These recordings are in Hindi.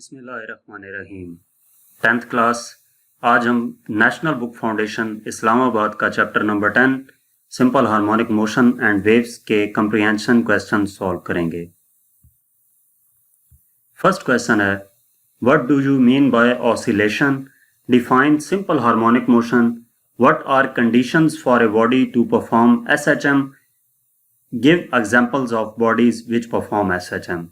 बिस्मिल्लाहिर्रहमानिर्रहीम। 10th class. आज हम नेशनल बुक फाउंडेशन इस्लामाबाद का chapter number 10 simple harmonic motion and waves के कंप्रीहेंशन क्वेश्चन सॉल्व करेंगे। फर्स्ट क्वेश्चन है, what do you mean by oscillation? Define simple harmonic motion. What are conditions for a body to perform SHM? Give examples of bodies which perform SHM.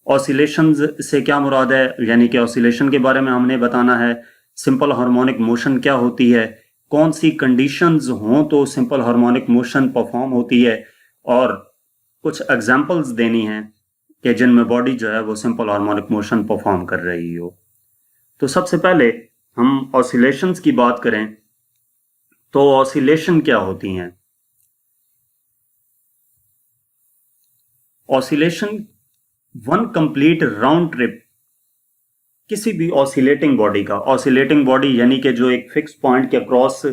Oscillation से क्या मुराद है, यानी कि ऑसिलेशन के बारे में हमने बताना है। सिंपल हार्मोनिक मोशन क्या होती है, कौन सी कंडीशंस हों तो सिंपल हार्मोनिक मोशन परफॉर्म होती है, और कुछ एग्जांपल्स देनी है कि जिनमें बॉडी जो है वो सिंपल हार्मोनिक मोशन परफॉर्म कर रही हो। तो सबसे पहले हम ऑसिलेशंस की बात करें तो ऑसिलेशन क्या होती हैं। Oscillation one complete round trip किसी भी ऑसिलेटिंग बॉडी का, ऑसिलेटिंग बॉडी यानी कि जो एक फिक्स पॉइंट के अक्रॉस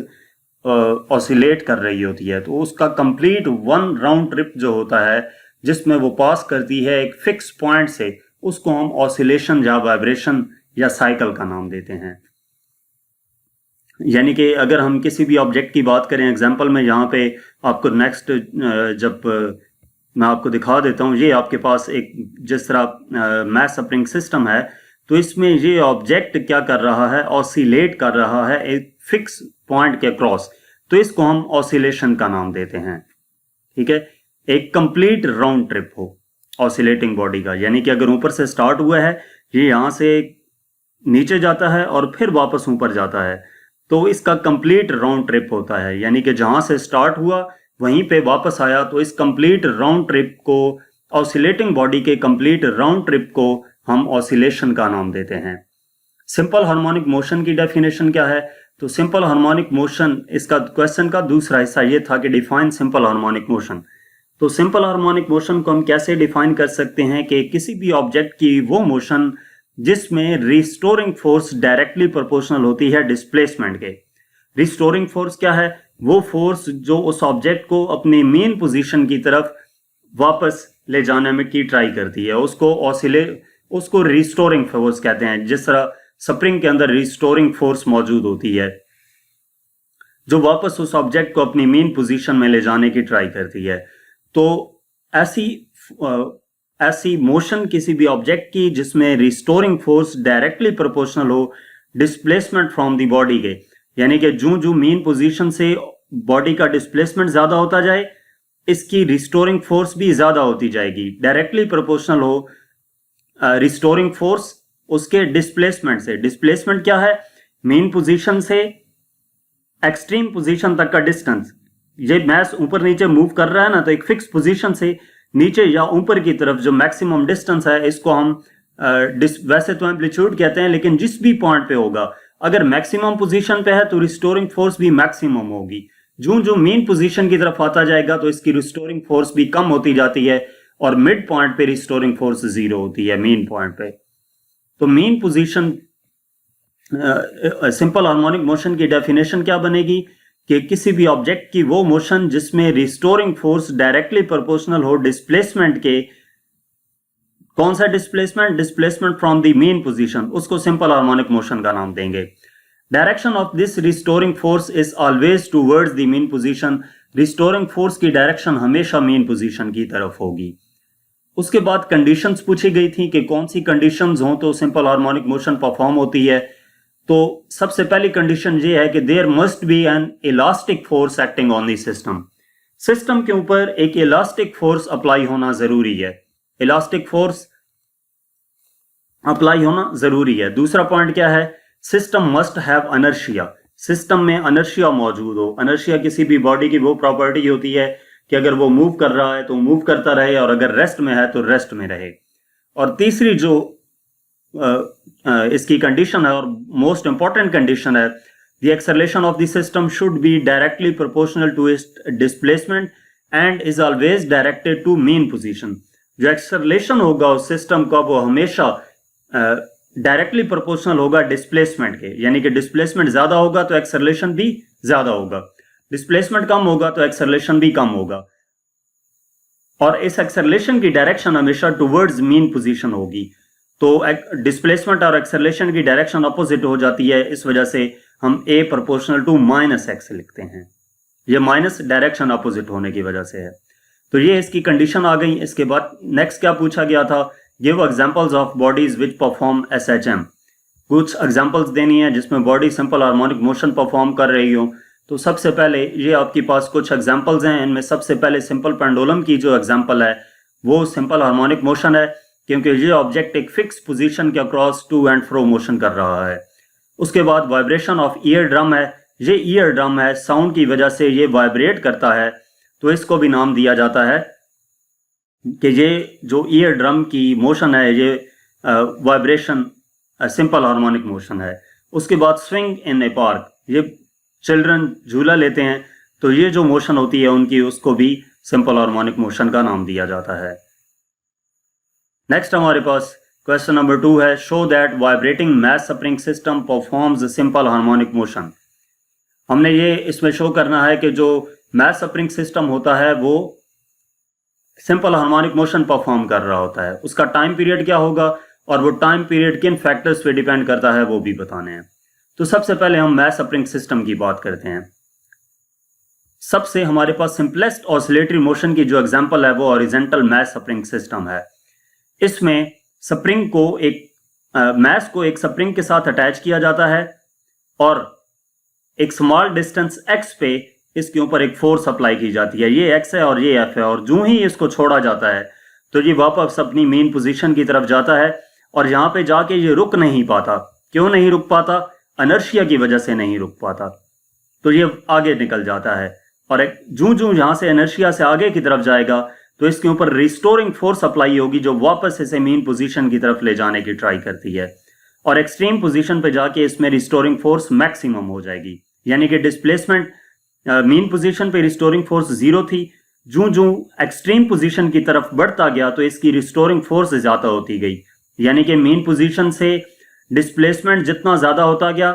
ऑसिलेट कर रही होती है, तो उसका कंप्लीट वन राउंड ट्रिप जो होता है जिसमें वो पास करती है एक फिक्स पॉइंट से, उसको हम ऑसिलेशन या वाइब्रेशन या साइकिल का नाम देते हैं। यानी कि अगर हम किसी भी ऑब्जेक्ट की बात करें, एग्जांपल में यहाँ पे आपको नेक्स्ट जब मैं आपको दिखा देता हूँ, ये आपके पास एक जिस तरह मैस स्प्रिंग सिस्टम है, तो इसमें ये ऑब्जेक्ट क्या कर रहा है, ऑसिलेट कर रहा है एक फिक्स पॉइंट के क्रॉस, तो इसको हम ऑसिलेशन का नाम देते हैं। ठीक है, एक कंप्लीट राउंड ट्रिप हो ऑसिलेटिंग बॉडी का, यानी कि अगर ऊपर से स्टार्ट हुआ है, ये यहाँ से नीचे जाता है और फिर वापस ऊपर जाता है, तो इसका कंप्लीट राउंड ट्रिप होता है। यानी कि जहां से स्टार्ट हुआ वहीं पे वापस आया, तो इस कंप्लीट राउंड ट्रिप को, ऑसिलेटिंग बॉडी के कंप्लीट राउंड ट्रिप को हम ऑसिलेशन का नाम देते हैं। सिंपल हार्मोनिक मोशन की डेफिनेशन क्या है? तो सिंपल हार्मोनिक मोशन, इसका क्वेश्चन का दूसरा हिस्सा ये था कि डिफाइन सिंपल हार्मोनिक मोशन। तो सिंपल हार्मोनिक मोशन को हम कैसे डिफाइन कर सकते हैं कि किसी भी ऑब्जेक्ट की वो मोशन जिसमें रिस्टोरिंग फोर्स डायरेक्टली प्रोपोर्शनल होती है डिस्प्लेसमेंट के। रिस्टोरिंग फोर्स क्या है? वो फोर्स जो उस ऑब्जेक्ट को अपनी मेन पोजीशन की तरफ वापस ले जाने में की ट्राई करती है, उसको रिस्टोरिंग फोर्स कहते हैं। जिस तरह स्प्रिंग के अंदर रिस्टोरिंग फोर्स मौजूद होती है जो वापस उस ऑब्जेक्ट को अपनी मेन पोजीशन में ले जाने की ट्राई करती है, तो ऐसी मोशन किसी भी ऑब्जेक्ट की जिसमें रिस्टोरिंग फोर्स डायरेक्टली प्रोपोर्शनल हो डिस्प्लेसमेंट फ्रॉम द बॉडी के, यानी कि जो मेन पोजीशन से बॉडी का डिस्प्लेसमेंट ज्यादा होता जाए, इसकी रिस्टोरिंग फोर्स भी ज्यादा होती जाएगी। डायरेक्टली प्रोपोर्शनल हो रिस्टोरिंग फोर्स उसके डिस्प्लेसमेंट से। डिस्प्लेसमेंट क्या है? मेन पोजीशन से एक्सट्रीम पोजीशन तक का डिस्टेंस। ये मैस ऊपर नीचे मूव कर रहा है ना, तो एक फिक्स पोजीशन से नीचे या ऊपर की तरफ जो मैक्सिमम डिस्टेंस है, इसको हम वैसे तो एम्पलीट्यूड कहते हैं, लेकिन जिस भी पॉइंट पे होगा, अगर मैक्सिमम पोजीशन पे है तो रिस्टोरिंग फोर्स भी मैक्सिमम होगी। जो मेन पोजीशन की तरफ आता जाएगा तो इसकी रिस्टोरिंग फोर्स भी कम होती जाती है, और मिड पॉइंट पे रिस्टोरिंग फोर्स 0 होती है मेन पॉइंट पे। तो main position, simple harmonic motion की डेफिनेशन क्या बनेगी कि किसी भी ऑब्जेक्ट की वो मोशन जिसमें रिस्टोरिंग फोर्स डायरेक्टली प्रोपोर्शनल हो डिस्प्लेसमेंट के। कौन सा displacement? Displacement from the main position, उसको सिंपल हार्मोनिक मोशन का नाम देंगे। Direction of this restoring force is always towards the main position. Restoring force की डायरेक्शन हमेशा मेन पोजीशन की तरफ होगी। उसके बाद कंडीशंस पूछी गई थी कि कौन सी कंडीशंस हों तो सिंपल हार्मोनिक मोशन परफॉर्म होती है। तो सबसे पहली कंडीशन ये है कि there must be an elastic force acting on the system. System के ऊपर एक इलास्टिक फोर्स अप्लाई होना जरूरी है। इलास्टिक फोर्स अप्लाई होना जरूरी है। दूसरा पॉइंट क्या है? System must have inertia. System में इनर्शिया मौजूद हो। इनर्शिया किसी भी बॉडी की वो प्रॉपर्टी होती है कि अगर वो मूव कर रहा है तो मूव करता रहे, और अगर रेस्ट में है तो रेस्ट में रहे। और तीसरी जो इसकी कंडीशन है और मोस्ट इंपॉर्टेंट कंडीशन है, the acceleration of the system should be directly proportional to its displacement and is always directed to mean position. जो एक्सेलरेशन होगा उस सिस्टम का, वो हमेशा डायरेक्टली प्रोपोर्शनल होगा डिस्प्लेसमेंट के, यानी कि डिस्प्लेसमेंट ज्यादा होगा तो एक्सेलरेशन भी ज्यादा होगा, डिस्प्लेसमेंट कम होगा तो एक्सेलरेशन भी कम होगा। और इस एक्सेलरेशन की डायरेक्शन हमेशा टुवर्ड्स मेन पोजीशन होगी। तो डिस्प्लेसमेंट और एक्सेलरेशन की डायरेक्शन अपोजिट हो जाती है, इस वजह से हम a proportional to minus x लिखते हैं। ये माइनस डायरेक्शन अपोजिट होने की वजह से है। तो ये इसकी कंडीशन आ गई। इसके बाद नेक्स्ट क्या पूछा गया था, give examples of bodies which perform SHM. कुछ एग्जांपल्स देनी है जिसमें body simple harmonic motion perform कर रही हो। तो सबसे पहले ये आपके पास कुछ एग्जांपल्स हैं। इनमें सबसे पहले सिंपल पेंडुलम की जो एग्जांपल है वो सिंपल हार्मोनिक मोशन है, क्योंकि ये ऑब्जेक्ट एक फिक्स पोजीशन के across to and fro motion कर रहा है। उसके बाद वाइब्रेशन ऑफ ईयर ड्रम है। ये ईयर ड्रम है, साउंड की वजह से ये वाइब्रेट करता है, तो इसको भी नाम दिया जाता है कि ये जो ईयर ड्रम की मोशन है ये वाइब्रेशन सिंपल हार्मोनिक मोशन है। उसके बाद स्विंग इन ए पार्क, ये चिल्ड्रन झूला लेते हैं, तो ये जो मोशन होती है उनकी, उसको भी सिंपल हार्मोनिक मोशन का नाम दिया जाता है। नेक्स्ट हमारे पास क्वेश्चन नंबर 2 है, show that vibrating mass spring system performs simple harmonic motion. हमने ये इसमें शो करना है कि जो मैस स्प्रिंग सिस्टम होता है वो सिंपल हार्मोनिक मोशन परफॉर्म कर रहा होता है। उसका टाइम पीरियड क्या होगा और वो टाइम पीरियड किन फैक्टर्स पे डिपेंड करता है वो भी बताने हैं। तो सबसे पहले हम मैस स्प्रिंग सिस्टम की बात करते हैं। सबसे हमारे पास सिंपलेस्ट ऑसिलेटरी मोशन की जो एग्जांपल है वो हॉरिजॉन्टल मैस स्प्रिंग सिस्टम है। इसमें स्प्रिंग को एक मैस को एक स्प्रिंग के साथ अटैच किया जाता है और एक स्मॉल डिस्टेंस x पे इसके ऊपर एक फोर्स अप्लाई की जाती है। ये x है और ये f है, और जो ही इसको छोड़ा जाता है तो ये वापस अपनी मेन पोजीशन की तरफ जाता है और यहाँ पे जाके ये रुक नहीं पाता। क्यों नहीं रुक पाता? इनर्शिया की वजह से नहीं रुक पाता, तो ये आगे निकल जाता है। और एक जूं यहाँ से इनर्शिया से आगे की तरफ जाएगा तो इसके ऊपर रिस्टोरिंग फोर्स अप्लाई होगी जो वापस इसे मेन पोजीशन की तरफ ले जाने की ट्राई करती है, और एक्सट्रीम पोजीशन पे जाके इसमें रिस्टोरिंग फोर्स मैक्सिमम हो जाएगी। यानी कि डिस्प्लेसमेंट मेन पोजीशन पे रिस्टोरिंग फोर्स 0 थी, जूं एक्सट्रीम पोजीशन की तरफ बढ़ता गया तो इसकी रिस्टोरिंग फोर्स ज्यादा होती गई। यानी कि मेन पोजीशन से डिस्प्लेसमेंट जितना ज्यादा होता गया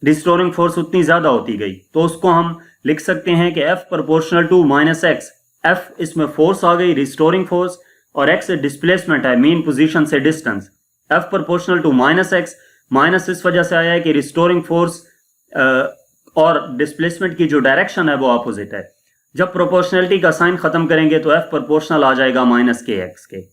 रिस्टोरिंग फोर्स उतनी ज्यादा होती गई। तो उसको हम लिख सकते हैं कि F proportional to minus x. F इसमें फोर्स आ गई रिस्टोरिंग फोर्स, और x डिस्प्लेसमेंट है मेन पोजीशन से distance. F proportional to minus x, माइनस इस वजह से आया है कि रिस्टोरिंग फोर्स और डिस्प्लेसमेंट की जो डायरेक्शन है वो अपोजिट है। जब प्रोपोर्शनलिटी का साइन खत्म करेंगे तो F प्रोपोर्शनल आ जाएगा माइनस के एक्स के।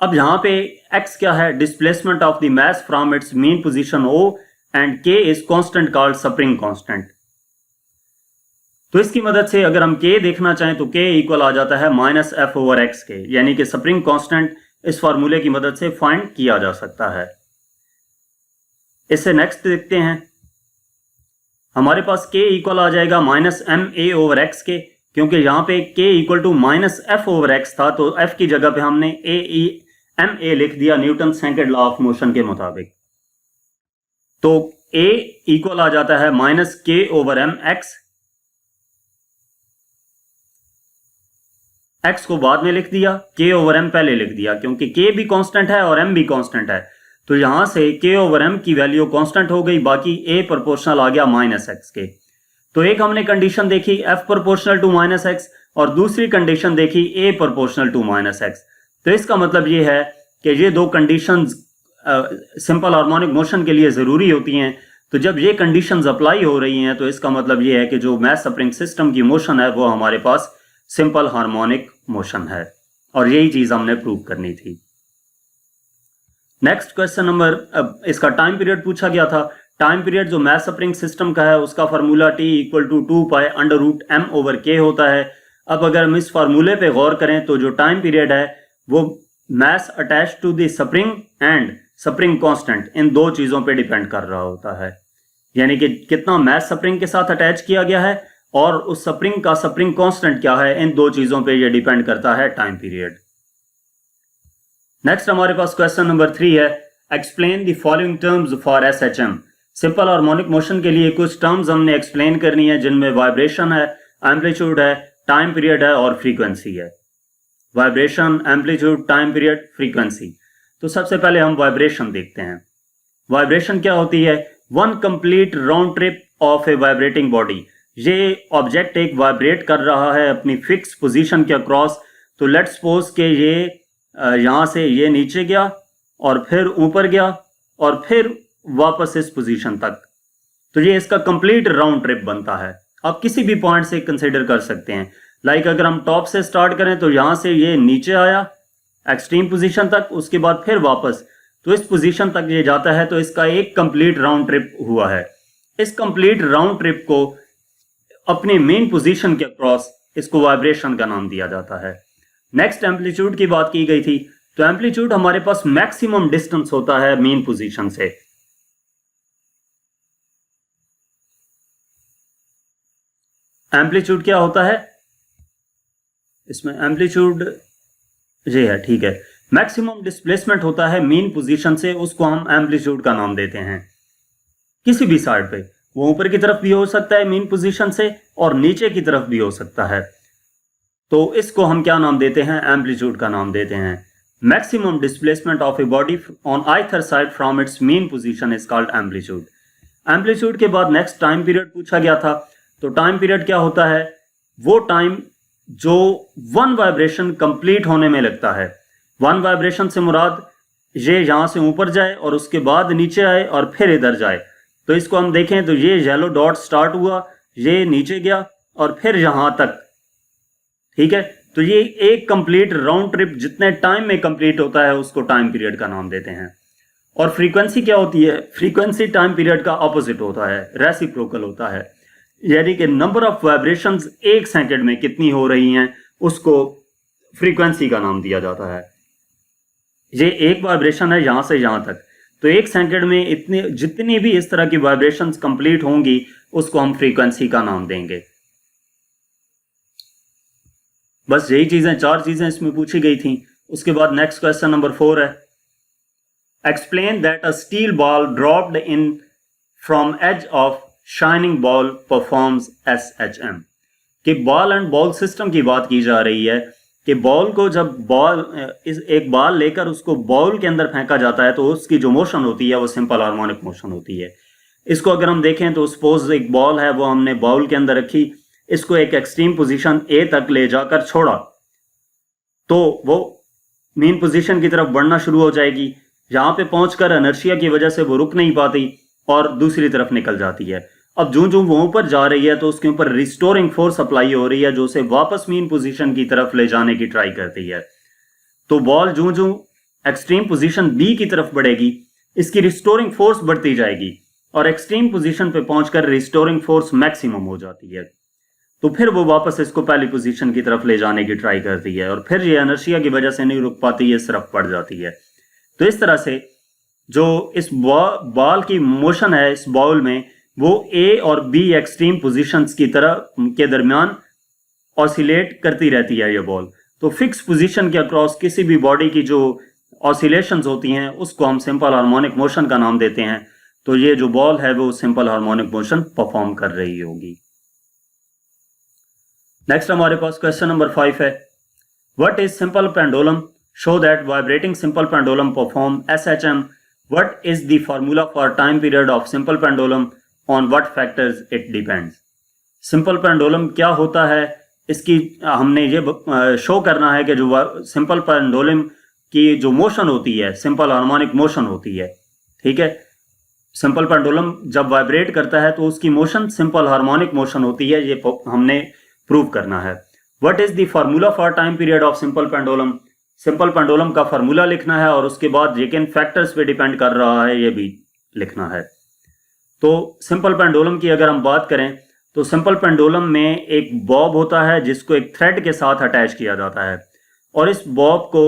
अब यहां पे x क्या है? Displacement of the mass from its mean position O and k is constant called spring constant. तो इसकी मदद से अगर हम k देखना चाहें तो k इक्वल आ जाता है माइनस एफ ओवर एक्स के, यानी कि स्प्रिंग कांस्टेंट इस फार्मूले की मदद से फाइंड किया जा सकता है। इससे नेक्स्ट देखते हैं, हमारे पास k इक्वल आ जाएगा minus m a over x के, क्योंकि यहां पे k equal to minus f over x था तो f की जगह पे हमने एम ए लिख दिया Newton second law of motion के मुताबिक। तो a इक्वल आ जाता है माइनस के ओवर एम एक्स। x को बाद में लिख दिया, k ओवर m पहले लिख दिया, क्योंकि k भी कांस्टेंट है और m भी कांस्टेंट है। तो यहां से k ओवर m की वैल्यू कांस्टेंट हो गई, बाकी a प्रोपोर्शनल आ गया माइनस एक्स के। तो एक हमने कंडीशन देखी f proportional to minus x और दूसरी कंडीशन देखी a proportional to minus x. तो इसका मतलब ये है कि ये दो कंडीशंस सिंपल हार्मोनिक मोशन के लिए जरूरी होती हैं। तो जब ये कंडीशंस अप्लाई हो रही हैं तो इसका मतलब ये है कि जो मैस स्प्रिंग सिस्टम की मोशन है वो हमारे पास सिंपल हार्मोनिक मोशन है, और यही चीज हमने प्रूव करनी थी। नेक्स्ट क्वेश्चन नंबर, इसका टाइम पीरियड पूछा गया था। टाइम पीरियड जो मैस स्प्रिंग सिस्टम का है उसका formula T equal to 2 pi under root m over k होता है। अब अगर हम इस फार्मूले पे गौर करें तो जो टाइम पीरियड है वो mass attach to the spring and spring constant, इन दो चीजों पे डिपेंड कर रहा होता है। यानी कि कितना मैस स्प्रिंग के साथ अटैच किया गया है और उस स्प्रिंग का स्प्रिंग कांस्टेंट क्या है, इन दो चीजों पे ये डिपेंड करता है टाइम पीरियड। नेक्स्ट हमारे पास क्वेश्चन नंबर 3 है, explain the following terms for SHM. Simple harmonic motion के लिए कुछ टर्म्स हमने एक्सप्लेन करनी है, जिनमें वाइब्रेशन है, एम्पलीट्यूड है, टाइम पीरियड है और फ्रीक्वेंसी है। Vibration, amplitude, time period, frequency. तो सबसे पहले हम वाइब्रेशन देखते हैं। वाइब्रेशन क्या होती है? One complete round trip of A vibrating body. ये ऑब्जेक्ट एक वाइब्रेट कर रहा है अपनी फिक्स पोजीशन के अक्रॉस। तो लेट्स सपोज के ये यहाँ से ये नीचे गया और फिर ऊपर गया और फिर वापस इस पोजीशन तक, तो ये इसका कंप्लीट राउंड ट्रिप बनता है। आप किसी भी पॉइंट से कंसीडर कर सकते हैं। लाइक अगर हम टॉप से स्टार्ट करें तो यहाँ से ये नीचे आया एक्सट्रीम पोजीशन तक, उसके बाद फिर वापस तो इस पोजीशन तक ये जाता है, तो इसका एक कंप्लीट राउंड ट्रिप हुआ है। इस कंप्लीट राउंड ट्रिप को अपने मेन पोजीशन के अक्रॉस इसको वाइब्रेशन का नाम दिया जाता है। नेक्स्ट एम्पलीट्यूड की बात की गई थी, तो एम्पलीट्यूड हमारे पास मैक्सिमम डिस्टेंस होता है मेन पोजीशन से। एम्पलीट्यूड क्या होता है इसमें, एम्पलीट्यूड ये है, ठीक है। मैक्सिमम डिस्प्लेसमेंट होता है मेन पोजीशन से, उसको हम एम्पलीट्यूड का नाम देते हैं। किसी भी साइड पे, वो ऊपर की तरफ भी हो सकता है मेन पोजीशन से और नीचे की तरफ भी हो सकता है, तो इसको हम क्या नाम देते हैं, एम्पलीट्यूड का नाम देते हैं। Maximum displacement of a body on either side from its mean position is called amplitude. Amplitude के बाद नेक्स्ट टाइम पीरियड पूछा गया था, तो टाइम पीरियड क्या होता है, वो टाइम जो वन वाइब्रेशन कंप्लीट होने में लगता है। वन वाइब्रेशन से मुराद ये यहां से ऊपर जाए और उसके बाद नीचे आए और फिर इधर जाए, तो इसको हम देखें तो ये येलो डॉट स्टार्ट हुआ, ये नीचे गया और फिर यहां तक, ठीक है। तो ये एक कंप्लीट राउंड ट्रिप जितने टाइम में कंप्लीट होता है उसको टाइम पीरियड का नाम देते हैं। और फ्रीक्वेंसी क्या होती है, फ्रीक्वेंसी टाइम पीरियड का ऑपोजिट होता है, रेसिप्रोकल होता है, यानी कि नंबर ऑफ वाइब्रेशंस एक सेकंड में कितनी हो रही हैं उसको फ्रीक्वेंसी का नाम दिया जाता है। ये एक वाइब्रेशन है यहां से यहां तक, तो एक सेकंड में इतनी जितनी भी इस तरह की वाइब्रेशंस कंप्लीट होंगी उसको हम फ्रीक्वेंसी का नाम देंगे। बस यही चीजें, चार चीजें इसमें पूछी गई थी। उसके बाद नेक्स्ट क्वेश्चन नंबर 4 है, explain that a steel ball dropped in from edge of shining ball performs SHM। कि बॉल एंड बॉल सिस्टम की बात की जा रही है कि बॉल को जब एक बॉल लेकर उसको बॉल के अंदर फेंका जाता है तो उसकी जो मोशन होती है वो सिंपल हार्मोनिक मोशन होती है। इसको अगर हम देखें तो सपोज एक बॉल है, वो हमने बॉल के अंदर रखी, इसको एक एक्सट्रीम पोजीशन A तक ले जाकर छोड़ा, तो वो मेन पोजीशन की तरफ बढ़ना शुरू हो जाएगी। यहां पे पहुंचकर इनर्शिया की वजह से वो रुक नहीं पाती और दूसरी तरफ निकल जाती है। अब जो जो वो ऊपर जा रही है तो उसके ऊपर रिस्टोरिंग फोर्स अप्लाई हो रही है जो उसे वापस मेन पोजीशन की तरफ ले जाने की ट्राई करती है। तो बॉल जो जो एक्सट्रीम पोजीशन B की तरफ बढ़ेगी, इसकी रिस्टोरिंग फोर्स बढ़ती जाएगी और एक्सट्रीम पोजीशन पे पहुंचकर रिस्टोरिंग फोर्स मैक्सिमम हो जाती है। तो फिर वो वापस इसको पहली पोजीशन की तरफ ले जाने की ट्राई करती है और फिर ये इनर्शिया की वजह से नहीं रुक पाती, ये सिर्फ पड़ जाती है। तो इस तरह से जो इस बॉल की मोशन है इस बॉल में, वो A और B एक्सट्रीम पोजीशंस की तरह के दरमियान ऑसिलेट करती रहती है ये बॉल। तो फिक्स पोजीशन के अक्रॉस किसी भी बॉडी की जो ऑसिलेशंस होती हैं उसको हम सिंपल हार्मोनिक मोशन का नाम देते हैं। तो ये जो बॉल है वो सिंपल हार्मोनिक मोशन परफॉर्म कर रही होगी। नेक्स्ट हमारे पास क्वेश्चन नंबर 5 है, what is simple pendulum, show that vibrating simple pendulum perform SHM, what is the formula for time period of simple pendulum, on what factors it depends. Simple pendulum क्या होता है, इसकी हमने ये शो करना है कि जो सिंपल पेंडुलम की जो मोशन होती है सिंपल हार्मोनिक मोशन होती है, ठीक है। सिंपल पेंडुलम जब वाइब्रेट करता है तो उसकी मोशन सिंपल हार्मोनिक मोशन होती है, ये हमने प्रूव करना है। What is the formula for time period of simple pendulum, simple pendulum का फार्मूला लिखना है और उसके बाद ये किन फैक्टर्स पे डिपेंड कर रहा है ये भी लिखना है। तो सिंपल पेंडुलम की अगर हम बात करें तो सिंपल पेंडुलम में एक बॉब होता है जिसको एक थ्रेड के साथ अटैच किया जाता है और इस बॉब को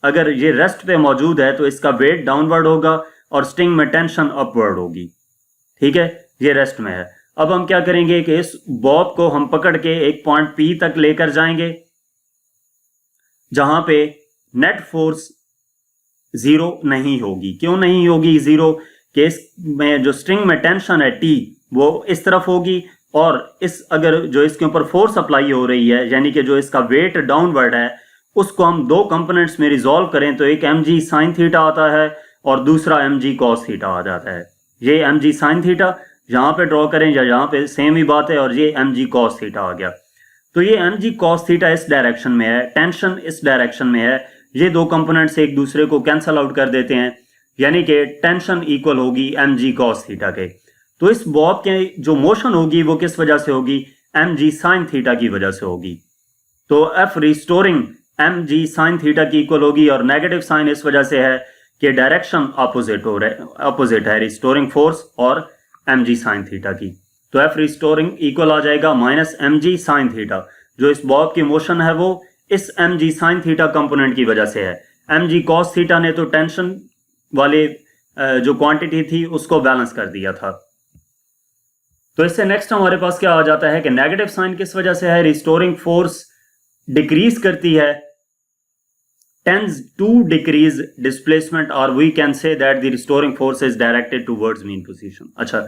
अगर ये रेस्ट पे मौजूद है तो इसका वेट डाउनवर्ड होगा और स्ट्रिंग में टेंशन अपवर्ड होगी, ठीक है, ये रेस्ट में है। अब हम क्या करेंगे कि इस बॉब को हम पकड़ के एक पॉइंट P तक लेकर जाएंगे जहां पे नेट फोर्स जीरो नहीं होगी। क्यों नहीं होगी जीरो, केस में जो स्ट्रिंग में टेंशन है T वो इस तरफ होगी और इस अगर जो इसके ऊपर फोर्स अप्लाई हो रही है यानी कि जो इसका वेट डाउनवर्ड है उसको हम दो कंपोनेंट्स में रिजॉल्व करें तो एक mg sin थीटा आता है और दूसरा mg cos थीटा आ जाता है। ये mg sin थीटा यहां पे ड्रॉ करें या यहां पे सेम ही बात है और ये mg cos थीटा आ गया। तो ये mg cos थीटा इस डायरेक्शन में है, टेंशन इस डायरेक्शन में है, ये दो कंपोनेंट्स एक दूसरे को कैंसल आउट कर देते हैं, यानी कि टेंशन इक्वल होगी mg cos थीटा के। तो इस बॉब के जो मोशन होगी वो किस वजह से होगी, mg sin थीटा की वजह से होगी। तो f restoring mg sin theta की इक्वल होगी, और नेगेटिव साइन इस वजह से है कि डायरेक्शन अपोजिट है रिस्टोरिंग फोर्स और mg sin थीटा की। तो f रिस्टोरिंग इक्वल आ जाएगा माइनस mg sin थीटा। जो इस बॉब की मोशन है वो इस mg sin थीटा कंपोनेंट की वजह से है। mg cos थीटा ने तो टेंशन वाले जो क्वांटिटी थी उसको बैलेंस कर दिया था। तो इससे नेक्स्ट हमारे पास क्या आ जाता है कि नेगेटिव साइन किस वजह से है, रिस्टोरिंग फोर्स डिक्रीज करती है, टेंड्स टू डिक्रीज डिस्प्लेसमेंट, और we can say that the restoring force is directed towards mean position. अच्छा,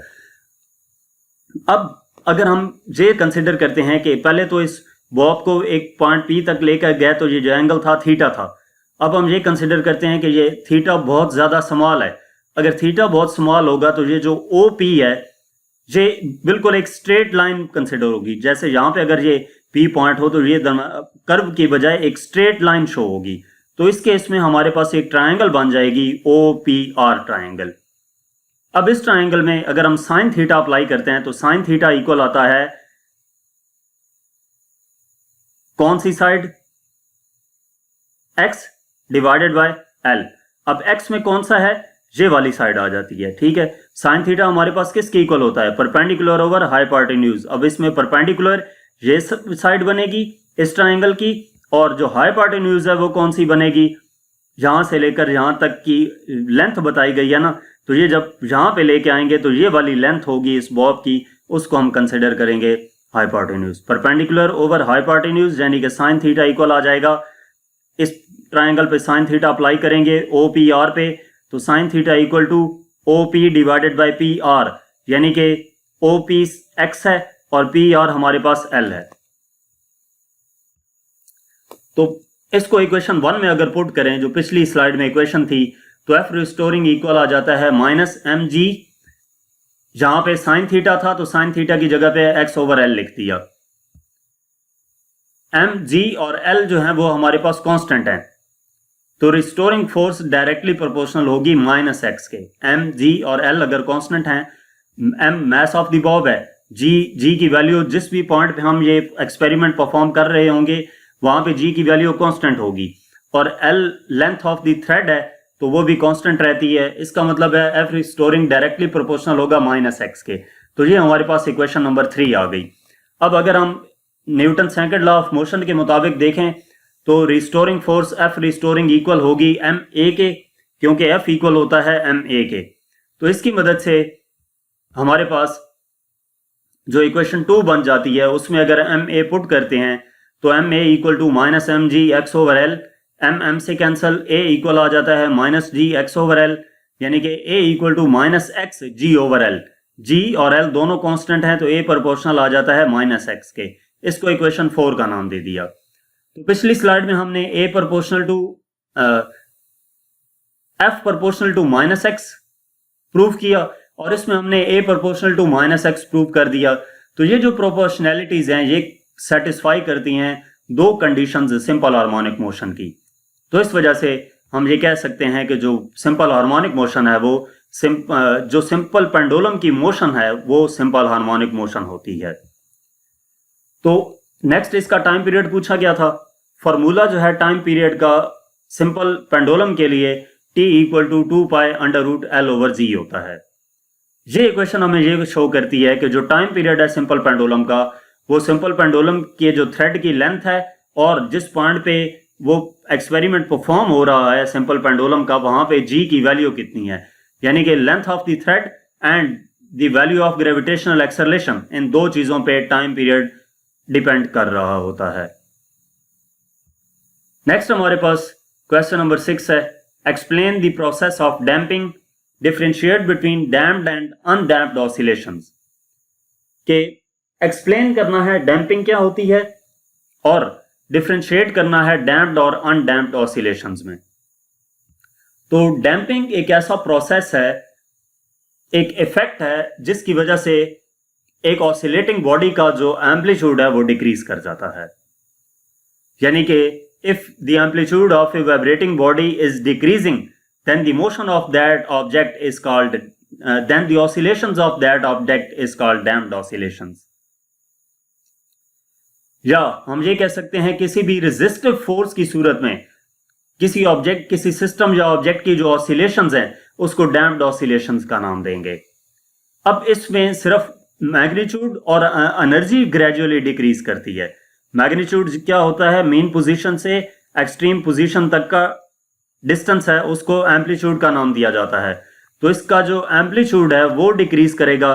अब अगर हम ये कंसिडर करते हैं कि पहले तो इस बॉब को एक पॉइंट पी तक लेकर गए तो ये जो एंगल था थीटा था। अब हम ये कंसिडर करते हैं कि ये थीटा बहुत ज्यादा स्मॉल है। अगर थीटा बहुत स्मॉल होगा तो ये जो ओ पी है ये बिल्कुल एक स्ट्रेट लाइन कंसिडर होगी। जैसे यहां पे अगर ये पी पॉइंट हो तो ये कर्व की बजाय एक स्ट्रेट लाइन शो होगी। तो इस केस में हमारे पास एक ट्रायंगल बन जाएगी ओ पी आर ट्रायंगल। अब इस ट्रायंगल में अगर हम साइन थीटा अप्लाई करते हैं तो साइन थीटा इक्वल आता है कौन सी side, x divided by l। अब x में कौन सा है, ये वाली साइड आ जाती है, ठीक है। साइन थीटा हमारे पास किसके इक्वल होता है, परपेंडिकुलर ओवर हाइपोटेन्यूज। अब इसमें परपेंडिकुलर ये साइड बनेगी इस ट्रायंगल की, और जो हाइपोटेन्यूज है वो कौन सी बनेगी, यहां से लेकर यहां तक की लेंथ बताई गई है ना, तो ये जब यहां पे लेके आएंगे तो ये वाली लेंथ होगी इस बॉब की, उसको हम कंसिडर करेंगे हाइपोटेन्यूज। परपेंडिकुलर ओवर हाइपोटेन्यूज यानी कि साइन थीटा इक्वल आ जाएगा, इस ट्रायंगल पे साइन थीटा अप्लाई करेंगे ओ पी आर पे, तो sine theta equal to O P divided by P R, यानी कि ओ पी एक्स है और पी आर हमारे पास एल है। तो इसको इक्वेशन 1 में अगर पुट करें, जो पिछली स्लाइड में इक्वेशन थी, तो एफ रिस्टोरिंग इक्वल आ जाता है माइनस एम जी। जहां पे साइन थीटा था तो साइन थीटा की जगह पे एक्स ओवर एल लिख दिया। एम जी और एल जो है वो हमारे पास कांस्टेंट है, तो रिस्टोरिंग फोर्स डायरेक्टली प्रोपोर्शनल होगी माइनस एक्स के। एम जी और एल अगर कांस्टेंट हैं, M mass of the bob है, जी की वैल्यू जिस भी पॉइंट पे हम ये एक्सपेरिमेंट परफॉर्म कर रहे होंगे वहां पे जी की वैल्यू कांस्टेंट होगी, और L length of the thread है तो वो भी कांस्टेंट रहती है। इसका मतलब है एफ रिस्टोरिंग डायरेक्टली प्रोपोर्शनल होगा माइनस एक्स के। तो ये हमारे पास इक्वेशन नंबर 3 आ गई। अब अगर हम Newton second law of motion के मुताबिक देखें तो restoring force F restoring equal होगी एम ए के, क्योंकि एफ इक्वल होता है एम ए के। तो इसकी मदद से हमारे पास जो इक्वेशन 2 बन जाती है उसमें अगर एम ए पुट करते हैं तो m a equal to minus m g x over l, m से कैंसल, ए इक्वल आ जाता है minus g x over l, यानी कि a equal to minus x g over l. G और एल दोनों कांस्टेंट हैं तो ए प्रोपोर्शनल आ जाता है माइनस एक्स के। इसको इक्वेशन 4 का नाम दे दिया। तो पिछली स्लाइड में हमने a proportional to f proportional to minus x prove किया, और इसमें हमने a proportional to minus x prove कर दिया। तो ये जो प्रोपोर्शनैलिटीज हैं ये सेटिस्फाई करती हैं दो कंडीशंस सिंपल हार्मोनिक मोशन की। तो इस वजह से हम ये कह सकते हैं कि जो सिंपल हार्मोनिक मोशन है वो जो सिंपल पेंडुलम की मोशन है वो सिंपल हार्मोनिक मोशन होती है। तो नेक्स्ट इसका टाइम पीरियड पूछा गया था। फॉर्मूला जो है टाइम पीरियड का सिंपल पेंडुलम के लिए t equal to 2 pi under root l over g होता है। ये इक्वेशन हमें ये शो करती है कि जो टाइम पीरियड है सिंपल पेंडुलम का वो सिंपल पेंडुलम के जो थ्रेड की लेंथ है और जिस पॉइंट पे वो एक्सपेरिमेंट परफॉर्म हो रहा है सिंपल पेंडुलम का वहां पे जी की वैल्यू कितनी है, यानी कि length of the thread and the value of gravitational acceleration, इन दो चीजों पे टाइम पीरियड डिपेंड कर रहा होता है। नेक्स्ट हमारे पास क्वेश्चन नंबर 6 है, explain the process of damping, differentiate between damped and undamped oscillations. के एक्सप्लेन करना है डैम्पिंग क्या होती है और डिफरेंशिएट करना है डैम्प्ड और अनडैम्प्ड ऑसिलेशंस में। तो डैम्पिंग एक ऐसा प्रोसेस है, एक इफेक्ट है जिसकी वजह से एक ऑसिलेटिंग बॉडी का जो एम्पलीट्यूड है वो डिक्रीज कर जाता है, यानी कि if the amplitude of a vibrating body is decreasing, then the motion of that object is called then the oscillations of that object is called damped oscillations. या हम ये कह सकते हैं किसी भी रेजिस्टिव फोर्स की सूरत में किसी ऑब्जेक्ट, किसी सिस्टम या ऑब्जेक्ट की जो ऑसिलेशंस हैं उसको डैम्प्ड ऑसिलेशंस का नाम देंगे. अब इसमें सिर्फ मैग्नीट्यूड और एनर्जी ग्रेजुअली डिक्रीज करती है. मैग्नीट्यूड क्या होता है, मीन पोजीशन से एक्सट्रीम पोजीशन तक का डिस्टेंस है, उसको एम्पलीट्यूड का नाम दिया जाता है. तो इसका जो एम्पलीट्यूड है वो डिक्रीज करेगा,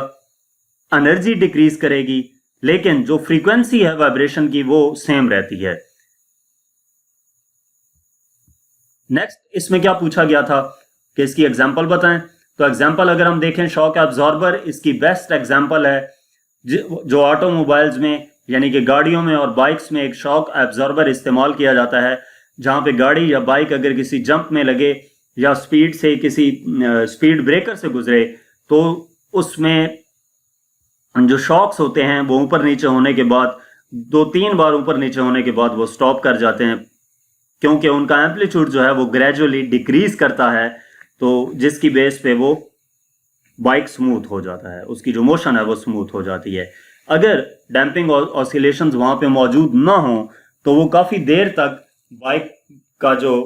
एनर्जी डिक्रीज करेगी, लेकिन जो फ्रीक्वेंसी है वाइब्रेशन की वो सेम रहती है. नेक्स्ट इसमें क्या पूछा गया था कि इसकी एग्जांपल बताएं. तो एग्जांपल अगर हम देखें, शॉक एब्जॉर्बर इसकी बेस्ट एग्जांपल है. जो ऑटोमोबाइल्स में यानी कि गाड़ियों में और बाइक्स में एक शॉक एब्जॉर्बर इस्तेमाल किया जाता है, जहां पे गाड़ी या बाइक अगर किसी जंप में लगे या स्पीड से किसी स्पीड ब्रेकर से गुजरे तो उसमें जो शॉक्स होते हैं वो ऊपर नीचे होने के बाद 2-3 बार ऊपर नीचे होने के बाद वो स्टॉप कर जाते हैं, क्योंकि उनका एम्पलीट्यूड जो है वो ग्रेजुअली डिक्रीज करता है. तो जिसकी बेस पे वो बाइक स्मूथ हो जाता है, उसकी जो मोशन है वो स्मूथ हो जाती है. अगर डैम्पिंग ऑसिलेशंस वहां पे मौजूद ना हो तो वो काफी देर तक बाइक का जो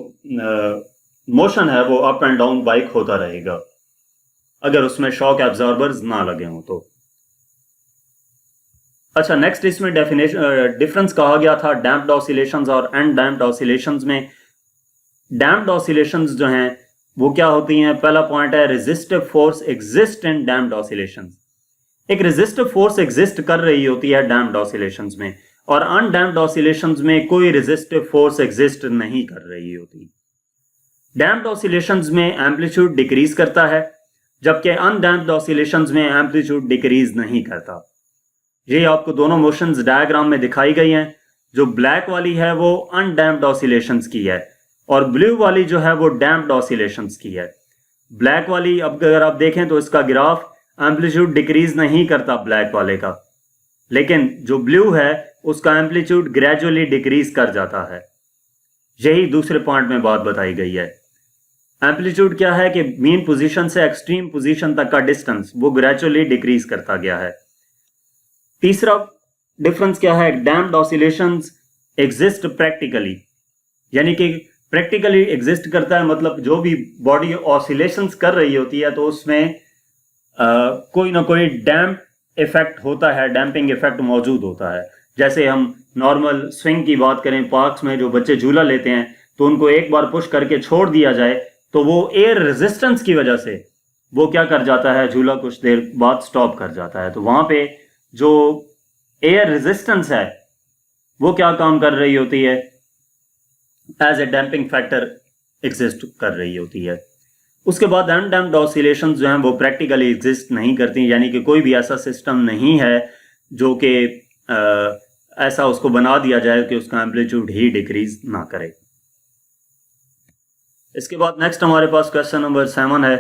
मोशन है वो अप एंड डाउन बाइक होता रहेगा, अगर उसमें शॉक एब्जॉर्बर्स ना लगे हों तो. अच्छा, नेक्स्ट इसमें डिफरेंस कहा गया था डैम्प्ड ऑसिलेशंस और अनडैम्प्ड ऑसिलेशंस में. डैम्प्ड ऑसिलेशंस जो हैं वो क्या होती हैं, पहला पॉइंट है resistive force exist in damped oscillations. एक रेजिस्टिव फोर्स एग्जिस्ट कर रही होती है डैम्प्ड ऑसिलेशंस में, और अनडैम्प्ड ऑसिलेशंस में कोई रेजिस्टिव फोर्स एग्जिस्ट नहीं कर रही होती. डैम्प्ड ऑसिलेशंस में एम्पलीट्यूड डिक्रीज करता है, जबकि अनडैम्प्ड ऑसिलेशंस में एम्पलीट्यूड डिक्रीज नहीं करता. ये आपको दोनों मोशंस डायग्राम में दिखाई गई हैं. जो ब्लैक वाली है वो अनडैम्प्ड ऑसिलेशंस की है और ब्लू वाली जो है वो डैम्प्ड ऑसिलेशंस की है. ब्लैक वाली अब अगर आप देखें तो इसका ग्राफ एम्पलीट्यूड डिक्रीज नहीं करता ब्लैक वाले का, लेकिन जो ब्लू है उसका एम्पलीट्यूड ग्रेजुअली डिक्रीज कर जाता है. यही दूसरे पॉइंट में बात बताई गई है. एम्पलीट्यूड क्या है कि मीन पोजीशन से एक्सट्रीम पोजीशन तक का डिस्टेंस वो ग्रेजुअली डिक्रीज करता गया है. तीसरा डिफरेंस क्या है, डैम्प्ड ऑसिलेशंस एग्जिस्ट प्रैक्टिकली, यानी कि प्रैक्टिकली एग्जिस्ट करता है, मतलब जो भी बॉडी ऑसिलेशंस कर रही होती है तो उसमें कोई ना कोई डैम्प इफेक्ट होता है, डैम्पिंग इफेक्ट मौजूद होता है. जैसे हम नॉर्मल स्विंग की बात करें, पार्क्स में जो बच्चे झूला लेते हैं तो उनको एक बार पुश करके छोड़ दिया जाए तो वो एयर रेजिस्टेंस की वजह से वो क्या कर जाता है, झूला कुछ देर बाद स्टॉप कर जाता है. तो वहां पे जो एयर रेजिस्टेंस है वो क्या काम कर रही होती है, as a damping factor exist कर रही होती है. उसके बाद अनडैम्प्ड ऑसिलेशंस जो हैं वो प्रैक्टिकली एग्जिस्ट नहीं करती, यानी कि कोई भी ऐसा सिस्टम नहीं है जो कि ऐसा उसको बना दिया जाए कि उसका एम्पलीट्यूड ही डिक्रीज ना करे. इसके बाद नेक्स्ट हमारे पास क्वेश्चन नंबर 7 है,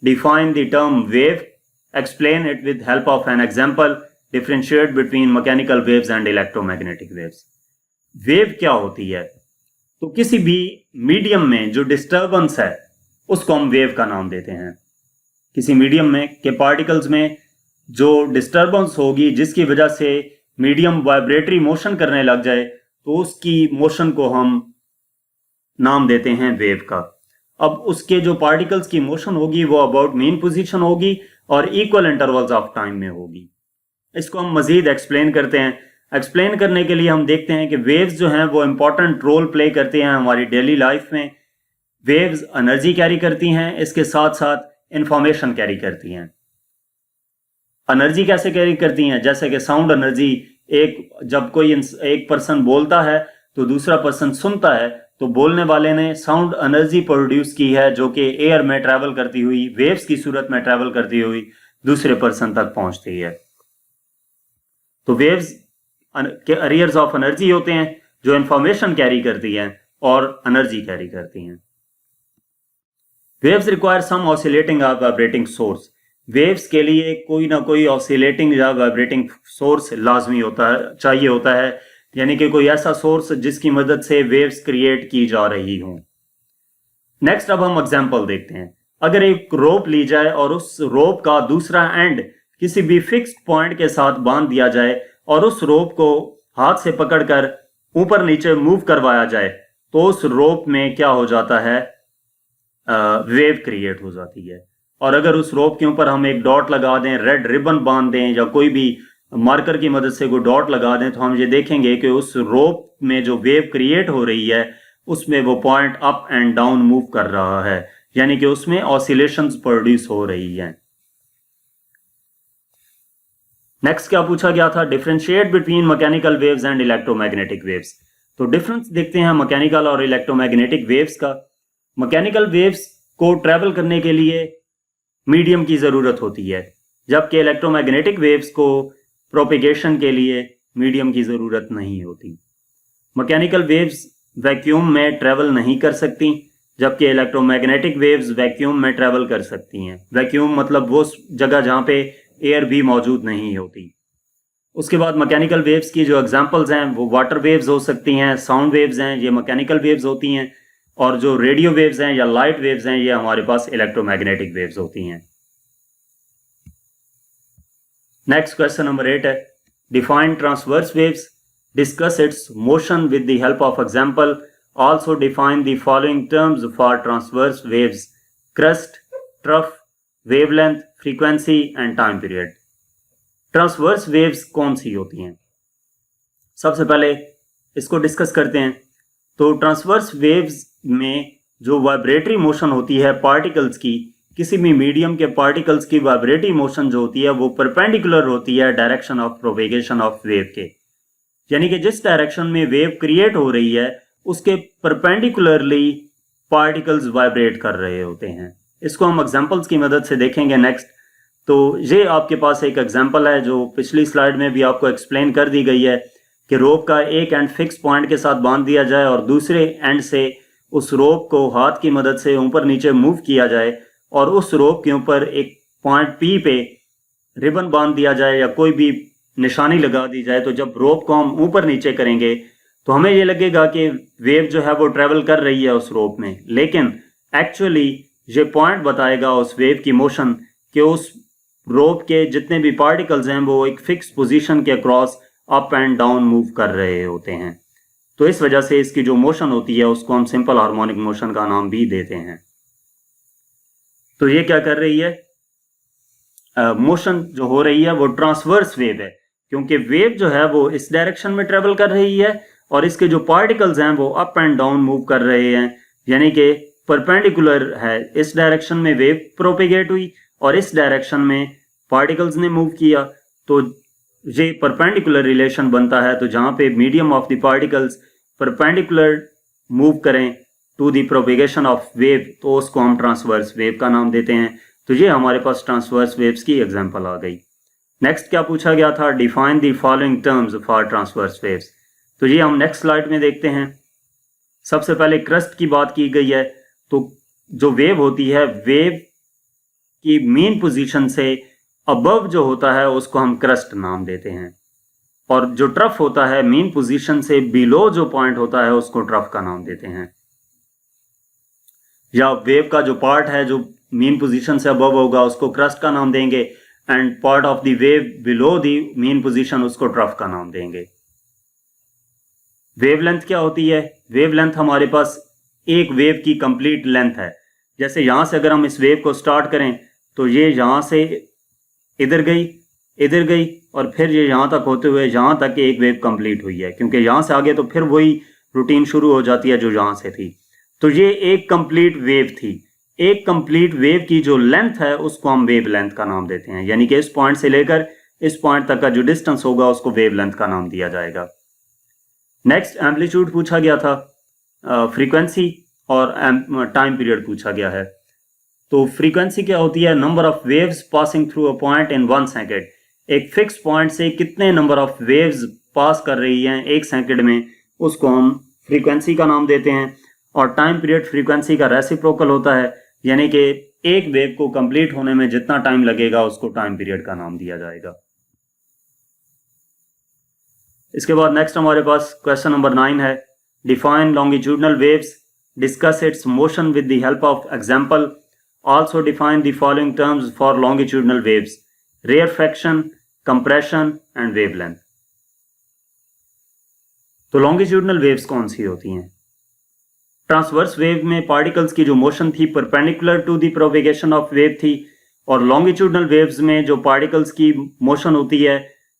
define the term wave, explain it with help of an example, differentiate between mechanical waves and electromagnetic waves. Wave क्या होती है, तो किसी भी मीडियम में जो डिस्टर्बेंस है उसको हम वेव का नाम देते हैं. किसी मीडियम में के पार्टिकल्स में जो डिस्टर्बेंस होगी जिसकी वजह से मीडियम वाइब्रेटरी मोशन करने लग जाए तो उसकी मोशन को हम नाम देते हैं वेव का. अब उसके जो पार्टिकल्स की मोशन होगी वो अबाउट मीन पोजीशन होगी और इक्वल इंटरवल्स ऑफ टाइम में होगी. इसको हम मजीद एक्सप्लेन करते हैं. एक्सप्लेन करने के लिए हम देखते हैं कि वेव्स जो हैं वो इंपॉर्टेंट रोल प्ले करते हैं हमारी डेली लाइफ में. वेव्स एनर्जी कैरी करती हैं, इसके साथ साथ इंफॉर्मेशन कैरी करती हैं. एनर्जी कैसे कैरी करती हैं, जैसे कि साउंड एनर्जी, जब कोई एक पर्सन बोलता है तो दूसरा पर्सन सुनता है, तो बोलने वाले ने साउंड एनर्जी प्रोड्यूस की है जो कि एयर में ट्रैवल करती हुई, वेव्स की सूरत में ट्रैवल करती हुई दूसरे पर्सन तक पहुंचती है. तो वेव्स के अरियर्स ऑफ एनर्जी होते हैं जो इंफॉर्मेशन कैरी करती हैं और एनर्जी कैरी करती हैं. वेव्स रिक्वायर सम ऑसिलेटिंग और वाइब्रेटिंग सोर्स. वेव्स के लिए कोई ना कोई ऑसिलेटिंग या वाइब्रेटिंग सोर्स लाजमी होता है, चाहिए होता है, यानी कि कोई ऐसा सोर्स जिसकी मदद से वेव्स क्रिएट की जा रही हों। नेक्स्ट अब हम एग्जांपल देखते हैं। अगर एक रोप ली जाए और उस रोप का दूसरा एंड किसी भी फिक्स्ड पॉइंट के साथ बांध दिया जाए और उस रोप को हाथ से पकड़कर ऊपर नीचे मूव करवाया जाए, तो उस रोप में क्या हो जाता है, वेव क्रिएट हो जाती है। और अगर उस रोप के ऊपर हम एक डॉट लगा दें, रेड रिबन बांध दें या कोई भी मार्कर की मदद से कोई डॉट लगा दें, तो हम ये देखेंगे कि उस रोप में जो वेव क्रिएट हो रही है उसमें वो point up and down move कर रहा है, यानी कि उसमें ऑसिलेशंस प्रोड्यूस हो रही हैं। नेक्स्ट क्या पूछा गया था, differentiate between mechanical waves and electromagnetic waves. तो डिफरेंस देखते हैं मैकेनिकल और इलेक्ट्रोमैग्नेटिक वेव्स का। मैकेनिकल वेव्स को ट्रैवल करने के लिए मीडियम की जरूरत होती है, जबकि इलेक्ट्रोमैग्नेटिक वेव्स को प्रोपेगेशन के लिए मीडियम की जरूरत नहीं होती। मैकेनिकल वेव्स वैक्यूम में ट्रैवल नहीं कर सकती, जबकि इलेक्ट्रोमैग्नेटिक वेव्स वैक्यूम में ट्रैवल कर सकती हैं। वैक्यूम मतलब वो जगह जहां पे एयर भी मौजूद नहीं होती। उसके बाद मैकेनिकल वेव्स की जो एग्जांपल्स हैं वो वाटर वेव्स हो सकती हैं, साउंड वेव्स हैं, ये मैकेनिकल वेव्स होती हैं, और जो रेडियो वेव्स हैं या लाइट वेव्स हैं ये हमारे पास इलेक्ट्रोमैग्नेटिक वेव्स होती हैं। नेक्स्ट क्वेश्चन नंबर 8 है, define transverse waves, discuss it's motion with the help of example, also define the following terms for transverse waves, crust, trough, wavelength, frequency and time period. Transverse waves कौन सी होती हैं, सबसे पहले इसको डिस्कस करते हैं। तो ट्रांसवर्स वेव्स में जो वाइब्रेटरी मोशन होती है पार्टिकल्स की, किसी भी मीडियम के पार्टिकल्स की वाइब्रेटरी मोशन जो होती है वो परपेंडिकुलर होती है direction of propagation of wave के, यानी कि जिस डायरेक्शन में वेव क्रिएट हो रही है उसके परपेंडिकुलरली पार्टिकल्स वाइब्रेट कर रहे होते हैं। इसको हम एग्जांपल्स की मदद से देखेंगे नेक्स्ट। तो ये आपके पास एक एग्जांपल है जो पिछली स्लाइड में भी आपको एक्सप्लेन कर दी गई है कि रोप का एक एंड फिक्स पॉइंट के साथ बांध दिया जाए और दूसरे एंड से उस रोप को हाथ की मदद से ऊपर नीचे मूव किया जाए और उस रोप के ऊपर एक पॉइंट पी पे रिबन बांध दिया जाए या कोई भी निशानी लगा दी जाए। तो जब रोप को हम ऊपर नीचे करेंगे तो हमें ये लगेगा कि वेव जो है वो ट्रेवल कर रही है उस रोप में, लेकिन एक्चुअली ये पॉइंट बताएगा उस वेव की मोशन कि उस रोप के जितने भी पार्टिकल्स हैं वो एक फिक्स पोजीशन के across up and down move कर रहे होते हैं। तो इस वजह से इसकी जो मोशन होती है उसको हम सिंपल हार्मोनिक मोशन का नाम भी देते हैं। तो ये क्या कर रही है, मोशन जो हो रही है वो ट्रांसवर्स वेव है, क्योंकि वेव जो है वो इस डायरेक्शन में ट्रेवल कर रही है और इसके जो पार्टिकल्स हैं वो अप एंड डाउन मूव कर रहे हैं, यानी कि परपेंडिकुलर है। इस डायरेक्शन में वेव प्रोपेगेट हुई और इस डायरेक्शन में पार्टिकल्स ने मूव किया, तो ये परपेंडिकुलर रिलेशन बनता है। तो जहां पे medium of the particles perpendicular move करें to the propagation of wave, तो उसको हम ट्रांसवर्स वेव का नाम देते हैं। तो ये हमारे पास ट्रांसवर्स वेव्स की एग्जांपल आ गई। नेक्स्ट क्या पूछा गया था, define the following terms for transverse waves. तो ये हम नेक्स्ट स्लाइड में देखते हैं। सबसे पहले क्रस्ट की बात की गई है। तो जो वेव होती है, वेव की मेन पोजीशन से अबव जो होता है उसको हम क्रस्ट नाम देते हैं, और जो ट्रफ होता है मेन पोजीशन से बिलो जो पॉइंट होता है उसको ट्रफ का नाम देते हैं। या वेव का जो पार्ट है जो मेन पोजीशन से अबव होगा उसको क्रस्ट का नाम देंगे, and part of the wave below the main position उसको ट्रफ का नाम देंगे। वेवलेंथ क्या होती है, वेवलेंथ हमारे पास एक वेव की कंप्लीट लेंथ है। जैसे यहां से अगर हम इस वेव को स्टार्ट करें तो ये यहां से इधर गई और फिर ये यहां तक होते हुए यहां तक एक वेव कंप्लीट हुई है, क्योंकि यहां से आगे तो फिर वही रूटीन शुरू हो जाती है जो यहां से थी। तो ये एक कंप्लीट वेव थी। एक कंप्लीट वेव की जो लेंथ है उसको हम वेव लेंथ का नाम देते हैं, यानी कि इस पॉइंट से लेकर इस पॉइंट तक का जो डिस्टेंस होगा उसको वेव लेंथ का नाम दिया जाएगा। नेक्स्ट एम्पलीट्यूड पूछा गया था, फ्रीक्वेंसी और टाइम पीरियड पूछा गया है। तो फ्रीक्वेंसी क्या होती है, number of waves passing through a point in 1 second. एक फिक्स पॉइंट से कितने नंबर ऑफ वेव्स पास कर रही हैं 1 सेकेंड में, उसको हम फ्रीक्वेंसी का नाम देते हैं। और टाइम पीरियड फ्रीक्वेंसी का रेसिप्रोकल होता है, यानी कि एक वेव को कंप्लीट होने में जितना टाइम लगेगा उसको टाइम पीरियड का नाम दिया जाएगा। इसके बाद नेक्स्ट हमारे पास क्वेश्चन नंबर 9 है, define longitudinal waves, discuss it's motion with the help of example, also define the following terms for longitudinal waves, rarefaction, compression and wavelength. तो लॉन्गिट्यूडनल वेव्स कौन सी होती हैं? ट्रांसवर्स वेव में पार्टिकल्स की जो मोशन थी perpendicular to the propagation of wave थी, और लॉन्गिट्यूडनल वेव्स में जो पार्टिकल्स की मोशन होती है,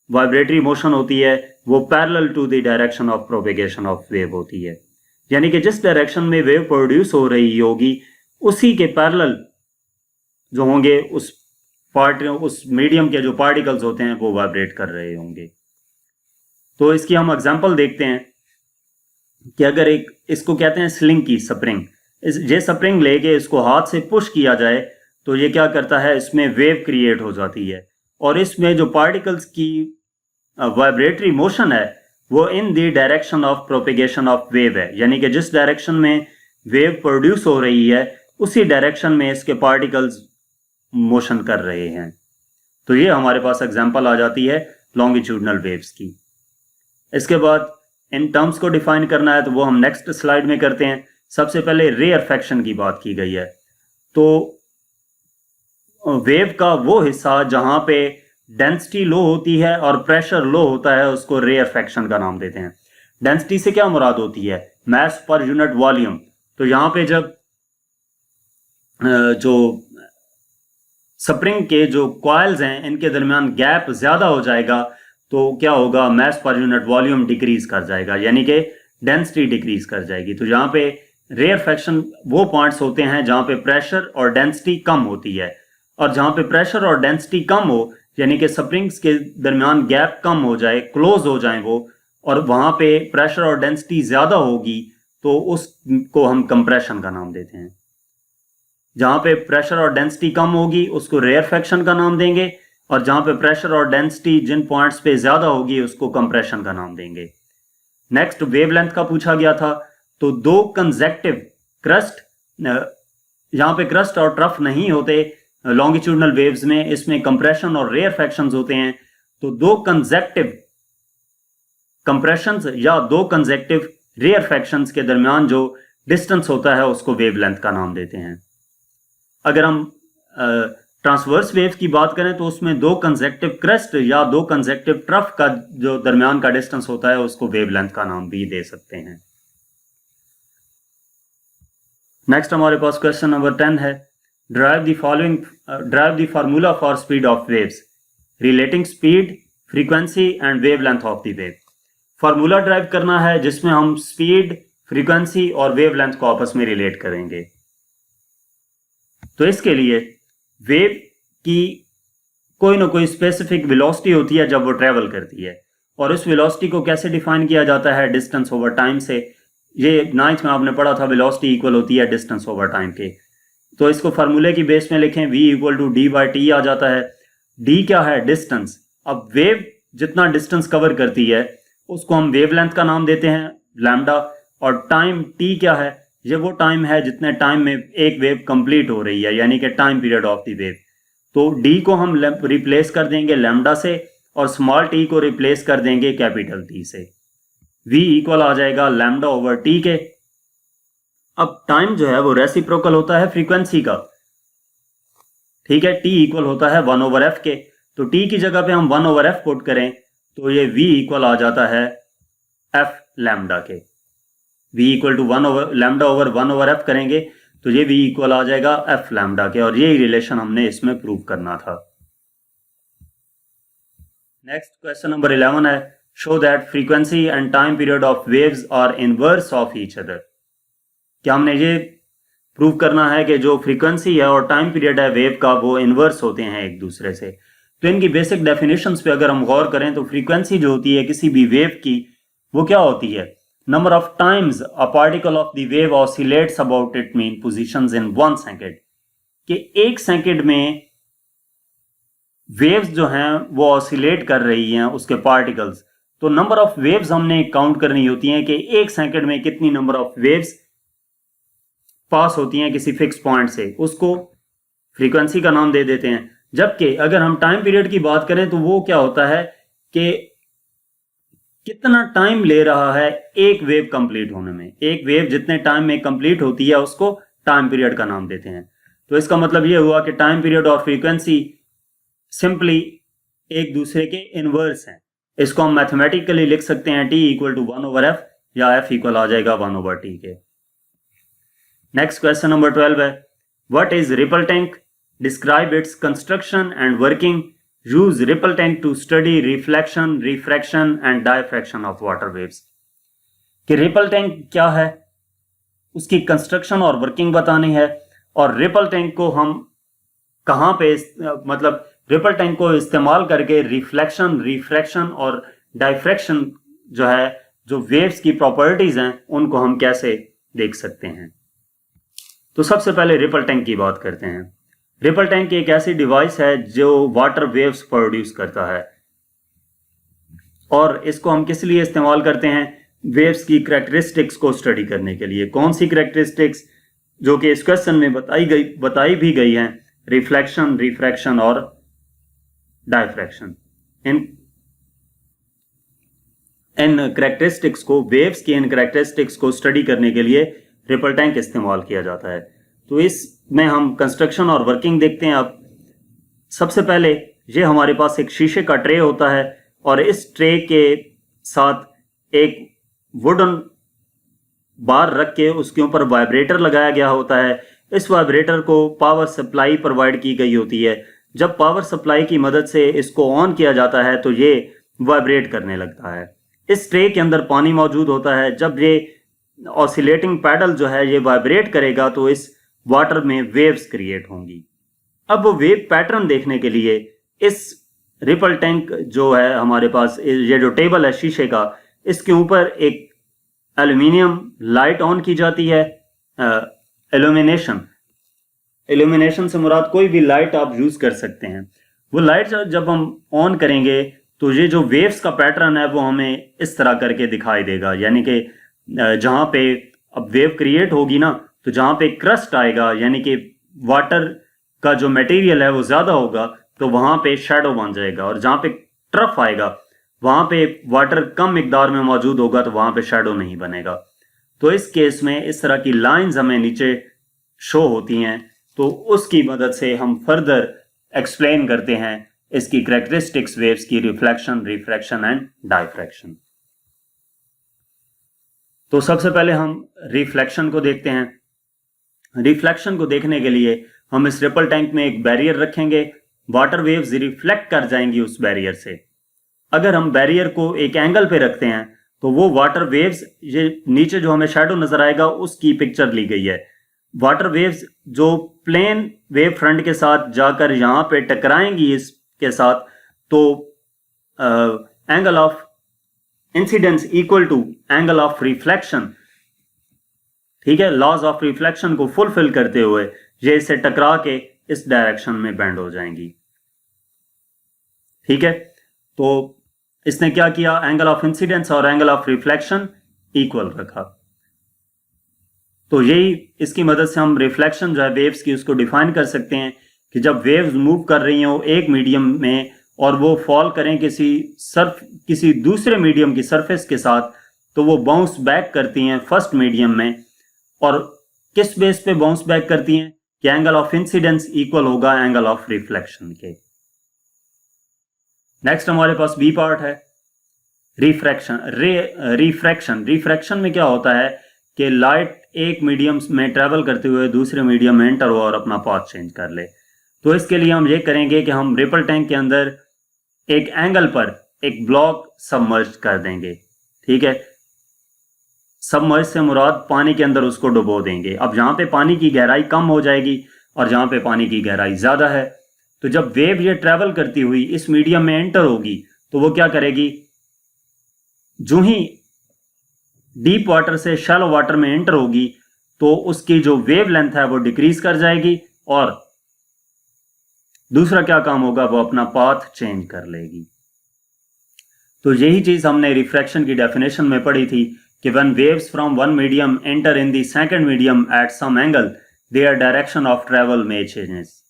वाइब्रेटरी मोशन होती है, वो parallel to the direction of propagation of wave होती है। यानी कि जिस डायरेक्शन में वेव प्रोड्यूस हो रही होगी उसी के पैरेलल जो होंगे उस मीडियम के जो पार्टिकल्स होते हैं वो वाइब्रेट कर रहे होंगे। तो इसकी हम एग्जांपल देखते हैं कि अगर इसको कहते हैं स्लिंग की स्प्रिंग, ये स्प्रिंग लेके इसको हाथ से पुश किया जाए तो ये क्या करता है, इसमें वेव क्रिएट हो जाती है, और इसमें जो पार्टिकल्स की वाइब्रेटरी मोशन है वो in the direction of propagation of wave है। यानी कि जिस डायरेक्शन में वेव प्रोड्यूस हो रही है उसी डायरेक्शन में इसके पार्टिकल्स मोशन कर रहे हैं। तो ये हमारे पास एग्जांपल आ जाती है लॉन्गिट्यूडनल वेव्स की। इसके बाद इन टर्म्स को डिफाइन करना है तो वो हम नेक्स्ट स्लाइड में करते हैं। सबसे पहले रेयरफैक्शन की बात की गई है। तो वेव का वो हिस्सा जहां पे डेंसिटी लो होती है और प्रेशर लो होता है उसको रेयरफैक्शन का नाम देते हैं। डेंसिटी से क्या मुराद होती है? मास पर यूनिट वॉल्यूम। तो यहां पे जब जो स्प्रिंग के जो कॉइल्स हैं इनके दरमियान गैप ज्यादा हो जाएगा तो क्या होगा, मास पर यूनिट वॉल्यूम डिक्रीज कर जाएगा, यानी कि डेंसिटी डिक्रीज कर जाएगी। तो यहाँ पे रेयरफैक्शन वो पॉइंट्स होते हैं जहां पे प्रेशर और डेंसिटी कम होती है, और जहां पे प्रेशर और डेंसिटी कम हो यानी कि स्प्रिंग्स के दरमियान गैप कम हो जाए, क्लोज हो जाए वो, और वहां पे प्रेशर और डेंसिटी ज्यादा होगी तो उसको हम कंप्रेशन का नाम देते हैं। जहां पे प्रेशर और डेंसिटी कम होगी उसको रेयरफैक्शन का नाम देंगे, और जहां पे प्रेशर और डेंसिटी जिन पॉइंट्स पे ज्यादा होगी उसको कंप्रेशन का नाम देंगे। नेक्स्ट वेवलेंथ का पूछा गया था। तो दो कंजेक्टिव क्रस्ट, यहां पे क्रस्ट और ट्रफ नहीं होते लॉन्गिट्यूडनल वेव्स में, इसमें कंप्रेशन और रेयरफैक्शंस होते हैं। तो दो कंजेक्टिव कंप्रेशंस या दो कंजेक्टिव रेयरफैक्शंस के दरमियान जो डिस्टेंस होता है उसको वेवलेंथ का नाम देते हैं। अगर हम ट्रांसवर्स वेव की बात करें तो उसमें दो कंजेक्टिव क्रस्ट या दो कंजेक्टिव ट्रफ का जो दरमियान का डिस्टेंस होता है उसको वेवलेंथ का नाम भी दे सकते हैं। नेक्स्ट हमारे पास क्वेश्चन नंबर 10 है, drive the formula for speed of waves relating speed, frequency and wavelength of the wave. Formula drive करना है जिसमें हम स्पीड, फ्रीक्वेंसी और वेवलेंथ को आपस में रिलेट करेंगे। तो इसके लिए वेव की कोई ना कोई स्पेसिफिक वेलोसिटी होती है जब वो ट्रेवल करती है, और उस वेलोसिटी को कैसे डिफाइन किया जाता है? डिस्टेंस ओवर टाइम से। ये 9th में आपने पढ़ा था, वेलोसिटी इक्वल होती है डिस्टेंस ओवर टाइम के। तो इसको फार्मूले की बेस में लिखें, v equal to d by t आ जाता है। d क्या है? डिस्टेंस। अब वेव जितना डिस्टेंस कवर करती है उसको हम वेवलेंथ का नाम देते हैं लैम्डा, और टाइम t क्या है? ये वो टाइम है जितने टाइम में एक वेव कंप्लीट हो रही है, यानी कि time period of the wave. तो d को हम रिप्लेस कर देंगे लैम्डा से, और स्मॉल t को रिप्लेस कर देंगे कैपिटल T से। v इक्वल आ जाएगा लैम्डा ओवर t के। अब टाइम जो है वो रेसिप्रोकल होता है फ्रीक्वेंसी का, ठीक है। t इक्वल होता है 1 ओवर f के, तो t की जगह पे हम 1 ओवर f पुट करें तो ये v इक्वल आ जाता है f लैम्डा के। v equal to 1 over lambda over 1 over f करेंगे तो ये v इक्वल आ जाएगा f लैम्डा के, और यही रिलेशन हमने इसमें प्रूव करना था। नेक्स्ट क्वेश्चन नंबर 11 है, show that frequency and time period of waves are inverse of each other. क्या हमने ये प्रूव करना है कि जो फ्रीक्वेंसी है और टाइम पीरियड है वेव का वो इनवर्स होते हैं एक दूसरे से। तो इनकी बेसिक डेफिनेशंस पे अगर हम गौर करें तो फ्रीक्वेंसी जो होती है किसी भी वेव की वो क्या होती है? Number of times a particle of the wave oscillates about it mean positions in 1 second, कि 1 सेकंड में वेव्स जो हैं वो ऑसिलेट कर रही हैं उसके पार्टिकल्स। तो नंबर ऑफ वेव्स हमने काउंट करनी होती हैं कि 1 सेकंड में कितनी नंबर ऑफ वेव्स पास होती हैं किसी फिक्स पॉइंट से, उसको फ्रीक्वेंसी का नाम दे देते हैं। जबकि अगर हम टाइम पीरियड की बात करें तो वो क्या होता है कि कितना टाइम ले रहा है एक वेव कंप्लीट होने में। एक वेव जितने टाइम में कंप्लीट होती है उसको टाइम पीरियड का नाम देते हैं। तो इसका मतलब ये हुआ कि टाइम पीरियड और फ्रीक्वेंसी सिंपली एक दूसरे के इनवर्स हैं। इसको हम मैथमेटिकली लिख सकते हैं t इक्वल टू 1/f या f इक्वल आ जाएगा 1/t के। नेक्स्ट क्वेश्चन नंबर 12 है, what is ripple tank, describe its construction and working, use ripple tank to study reflection, refraction and diffraction of water waves. कि रिपल टैंक क्या है, उसकी कंस्ट्रक्शन और वर्किंग बतानी है, और रिपल टैंक को हम कहां पे मतलब रिपल टैंक को इस्तेमाल करके रिफ्लेक्शन, रिफ्रैक्शन और डायफ्रैक्शन जो है, जो वेव्स की प्रॉपर्टीज हैं, उनको हम कैसे देख सकते हैं। तो सबसे पहले रिपल टैंक की बात करते हैं। रिपल टैंक एक ऐसी डिवाइस है जो वाटर वेव्स प्रोड्यूस करता है, और इसको हम किस लिए इस्तेमाल करते हैं, वेव्स की करैक्टरिस्टिक्स को स्टडी करने के लिए। कौन सी करैक्टरिस्टिक्स, जो कि इस क्वेश्चन में बताई भी गई हैं, रिफ्लेक्शन, रिफ्रैक्शन और डायफ्रैक्शन। इन करैक्टरिस्टिक्स को, वेव्स की इन करैक्टरिस्टिक्स को स्टडी करने के लिए रिपल टैंक इस्तेमाल किया जाता है। तो इसमें हम कंस्ट्रक्शन और वर्किंग देखते हैं। अब सबसे पहले ये हमारे पास एक शीशे का ट्रे होता है, और इस ट्रे के साथ एक वुडन बार रख के उसके ऊपर वाइब्रेटर लगाया गया होता है। इस वाइब्रेटर को पावर सप्लाई प्रोवाइड की गई होती है। जब पावर सप्लाई की मदद से इसको ऑन किया जाता है तो ये वाइब्रेट करने लगता है। इस ट्रे के अंदर पानी मौजूद होता है। जब ये ऑसिलेटिंग पैडल जो है ये वाइब्रेट करेगा तो इस वाटर में वेव्स क्रिएट होंगी। अब वो वेव पैटर्न देखने के लिए इस रिपल टैंक जो है हमारे पास, ये जो टेबल है शीशे का, इसके ऊपर एक एल्यूमिनियम लाइट ऑन की जाती है। इल्यूमिनेशन से मुराद कोई भी लाइट आप यूज कर सकते हैं। वो लाइट जब हम ऑन करेंगे तो ये जो वेव्स का पैटर्न है वो हमें इस तरह करके दिखाई देगा। यानी कि जहां पे अब वेव क्रिएट होगी ना, तो जहां पे क्रस्ट आएगा, यानी कि वाटर का जो मटेरियल है वो ज्यादा होगा, तो वहां पे शैडो बन जाएगा। और जहां पे ट्रफ आएगा, वहां पे वाटर कम मिकदार में मौजूद होगा, तो वहां पे शैडो नहीं बनेगा। तो इस केस में इस तरह की लाइंस हमें नीचे शो होती हैं, तो उसकी मदद से हम फर्दर एक्सप्लेन करते हैं इसकी करैक्टरिस्टिक्स वेव्स की, रिफ्लेक्शन, रिफ्रैक्शन एंड डायफ्रैक्शन। तो सबसे पहले हम रिफ्लेक्शन को देखते हैं। रिफ्लेक्शन को देखने के लिए हम इस रिपल टैंक में एक बैरियर रखेंगे। वाटर वेव्स रिफ्लेक्ट कर जाएंगी उस बैरियर से। अगर हम बैरियर को एक एंगल पे रखते हैं तो वो वाटर वेव्स, ये नीचे जो हमें शैडो नजर आएगा उसकी पिक्चर ली गई है। वाटर वेव्स जो प्लेन वेव फ्रंट के साथ जाकर यहां पे टकराएंगी इसके साथ, तो angle of incidence equal to angle of reflection, ठीक है, लॉज ऑफ रिफ्लेक्शन को फुलफिल करते हुए ये इससे टकरा के इस डायरेक्शन में बेंड हो जाएंगी। ठीक है, तो इसने क्या किया, एंगल ऑफ इंसिडेंस और एंगल ऑफ रिफ्लेक्शन इक्वल रखा। तो यही इसकी मदद से हम रिफ्लेक्शन जो है वेव्स की उसको डिफाइन कर सकते हैं कि जब वेव्स मूव कर रही हो एक मीडियम में और वो फॉल करें किसी दूसरे मीडियम की सरफेस के साथ, तो वो बाउंस बैक करती हैं फर्स्ट मीडियम में। और किस बेस पे बाउंस बैक करती हैं कि एंगल ऑफ इंसिडेंस इक्वल होगा एंगल ऑफ रिफ्लेक्शन के। नेक्स्ट हमारे पास बी पार्ट है रिफ्रैक्शन। रिफ्रैक्शन में क्या होता है कि लाइट एक मीडियम में ट्रेवल करते हुए दूसरे मीडियम में एंटर हुआ और अपना पाथ चेंज कर ले। तो इसके लिए हम ये करेंगे कि हम रिपल टैंक के अंदर एक एंगल पर एक ब्लॉक सबमर्ज कर देंगे। ठीक है, सबमर्ज से मुराद पानी के अंदर उसको डुबो देंगे। अब जहां पे पानी की गहराई कम हो जाएगी और जहां पे पानी की गहराई ज्यादा है, तो जब वेव ये ट्रेवल करती हुई इस मीडियम में एंटर होगी तो वो क्या करेगी, जो ही डीप वाटर से शैलो वाटर में एंटर होगी तो उसकी जो वेव लेंथ है वो डिक्रीज कर जाएगी, और दूसरा क्या काम होगा, वो अपना पाथ चेंज कर लेगी। तो यही चीज हमने रिफ्रैक्शन की डेफिनेशन में पढ़ी थी कि when waves from one medium enter in the second medium at some angle, their direction of travel may changes।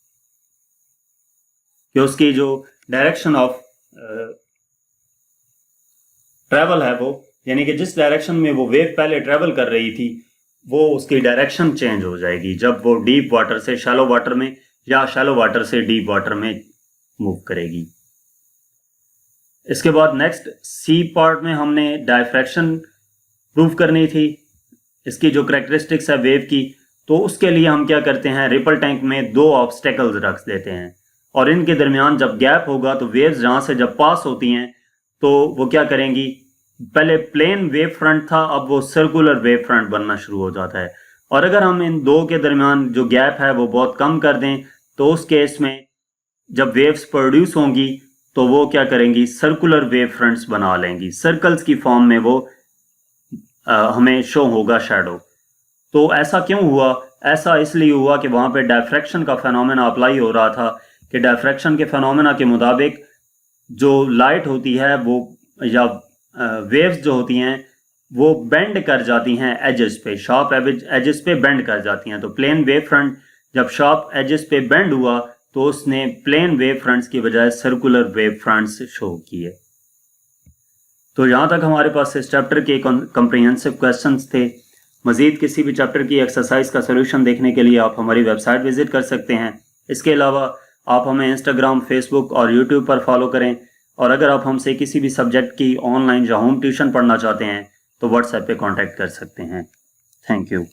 कि उसकी जो डायरेक्शन ऑफ ट्रेवल है वो, यानी कि जिस डायरेक्शन में वो वेव पहले ट्रेवल कर रही थी वो उसकी डायरेक्शन चेंज हो जाएगी जब वो डीप वाटर से शैलो वाटर में या शैलो वाटर से डीप वाटर में मूव करेगी। इसके बाद नेक्स्ट सी पार्ट में हमने डायफ्रैक्शन प्रूव करनी थी, इसकी जो करेक्टरिस्टिक्स है वेव की, तो उसके लिए हम क्या करते हैं, रिपल टैंक में दो ऑब्स्टेकल्स रख देते हैं और इनके दरमियान जब गैप होगा तो वेव्स जहां से जब पास होती हैं तो वो क्या करेंगी, पहले प्लेन वेव फ्रंट था अब वो सर्कुलर वेव फ्रंट बनना शुरू हो जाता है। और अगर हम इन दो के दरमियान जो गैप है वो बहुत कम कर दें तो उस केस में जब वेव्स प्रोड्यूस होंगी तो वो क्या करेंगी, सर्कुलर वेव फ्रंट्स बना लेंगी, सर्कल्स की फॉर्म में वो हमें शो होगा शैडो। तो ऐसा क्यों हुआ, ऐसा इसलिए हुआ कि वहां पे डायफ्रैक्शन का फेनोमेना अप्लाई हो रहा था कि डायफ्रैक्शन के फेनोमेना के मुताबिक जो लाइट होती है वो या वेव्स जो होती हैं वो बेंड कर जाती हैं एजेस पे, शार्प एजेस पे बेंड कर जाती हैं। तो प्लेन वेव फ्रंट जब शार्प एजेस पे बेंड हुआ तो उसने प्लेन वेव फ्रंट्स की बजाय सर्कुलर वेव फ्रंट्स शो किए। तो यहाँ तक हमारे पास इस चैप्टर के कॉम्प्रिहेंसिव क्वेश्चंस थे। मजीद किसी भी चैप्टर की एक्सरसाइज का सोल्यूशन देखने के लिए आप हमारी वेबसाइट विजिट कर सकते हैं। इसके अलावा आप हमें इंस्टाग्राम, फेसबुक और यूट्यूब पर फॉलो करें और अगर आप हमसे किसी भी सब्जेक्ट की ऑनलाइन या होम ट्यूशन पढ़ना चाहते हैं तो व्हाट्सएप पे कांटेक्ट कर सकते हैं। Thank you.